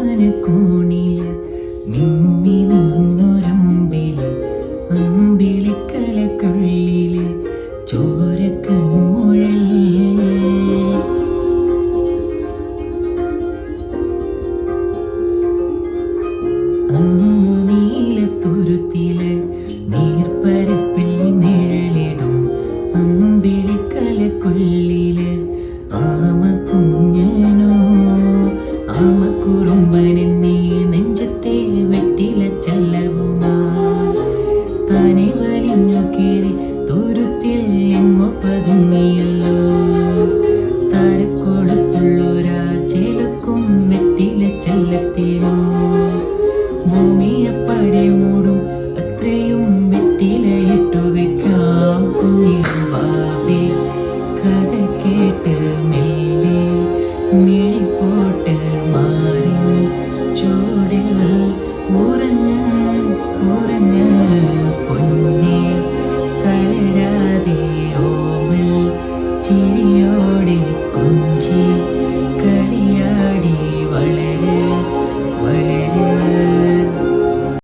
അങ്ങുവാനക്കോണില് മിന്നി നിന്നൊരമ്പില് അമ്പിളിക്കലക്കുള്ളില് ചോരക്കൺമുഴൽ അങ്ങു നീലത്തുരുത്തില് നീർപ്പരപ്പിൽ നിഴലിടും അമ്പിളിക്കലക്കുള്ളില് ആമ കുഞ്ഞനോ ആമക്കുറുമ്പനെന്നീ നെഞ്ചത്തെ വെട്ടില ചെല്ലവുമാ താനെ വലിഞ്ഞു കേറി തുരുത്തിൽ എങ്ങോ പതുങ്ങിയല്ലോ താരക്കോളത്തുള്ളൊരാ ചേലക്കും വെട്ടില ചെല്ലത്തേനോ ഭൂമിയപ്പടെ മൂടും അത്രയും വെറ്റിലയിട്ടു വെക്കാം കുഞ്ഞിടുവാവേ കഥ കേട്ട് മെല്ലെ മിഴിപ്പോട്ട് മാറി ചൂടിൽ ഉറഞ്ഞ് ഉറഞ്ഞ് പൊന്നെ തളരാതെ ഓമൽ ചിരി